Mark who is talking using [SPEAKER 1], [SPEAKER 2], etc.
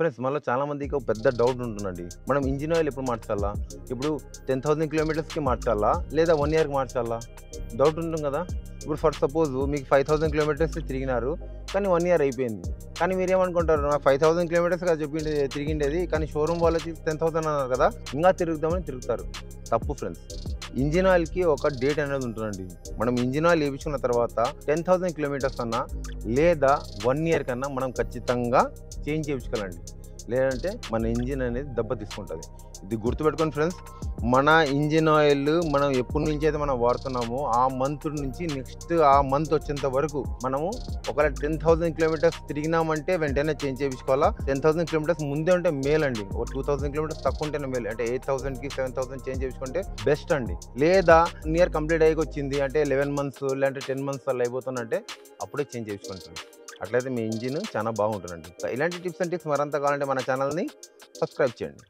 [SPEAKER 1] Friends మనలో చాలా మందికి ఒక పెద్ద డౌట్ ఉంటుందండి. మనం ఇంజిన్ ఆయిల్ ఎప్పుడు మార్చాలా? ఇప్పుడు 10,000 కిలోమీటర్స్‌కి మార్చాలా? లేదా 1 ఇయర్‌కి మార్చాలా? డౌట్ ఉంటుంది కదా! ఇప్పుడు ఫర్ సపోజ్ మీకు 5,000 కిలోమీటర్స్ తిరిగినారు. కానీ 1 ఇయర్ అయిపోయింది. కానీ మీరేమనుకుంటారు, నాకు 5,000 కిలోమీటర్స్ కదా తిరిగిండేది. కానీ షోరూమ్ వాళ్ళొచ్చి 10,000 అన్నారు కదా! ఇంకా తిరుగుదామని తిరుగుతారు. తప్పు ఫ్రెండ్స్. ఇంజిన్ ఆయిల్‌కి ఒక డేట్ అనేది ఉంటుందండి. మనం ఇంజిన్ ఆయిల్ ఏపించుకున్న తర్వాత 10,000 కిలోమీటర్స్ అన్నా లేదా 1 ఇయర్ కన్నా మనం ఖచ్చితంగా చేంజ్ చేయించుకోవాలండి. లేదంటే మన ఇంజిన్ అనేది దెబ్బ తీసుకుంటుంది. ఇది గుర్తుపెట్టుకోండి ఫ్రెండ్స్. మన ఇంజిన్ ఆయిల్ మనం ఎప్పటి నుంచి అయితే మనం వాడుతున్నామో ఆ మంత్ నుంచి నెక్స్ట్ ఆ మంత్ వచ్చేంత వరకు మనము ఒకవేళ 10,000 కిలోమీటర్స్ తిరిగినామంటే వెంటనే చేంజ్ చేయించుకోవాలా. 10,000 కిలోమీటర్స్ ముందే ఉంటే మేల్ అండి. ఒక 2,000 కిలోమీటర్స్ తక్కువ ఉంటేనే మేల్. అంటే 8,000కి 7,000 చేంజ్ చేయించుకుంటే బెస్ట్ అండి. లేదా 1 ఇయర్ కంప్లీట్ అయ్యి వచ్చింది అంటే 11 మంత్స్ లేదంటే 10 మంత్స్ అలా అయిపోతుందంటే అప్పుడే చేంజ్ చేయించుకుంటారు. అట్లయితే మీ ఇంజిన్ చాలా బాగుంటుందండి. ఇలాంటి టిప్స్ అండ్ ట్రిక్స్ మరంతా కావాలంటే మన ఛానల్ని సబ్స్క్రైబ్ చేయండి.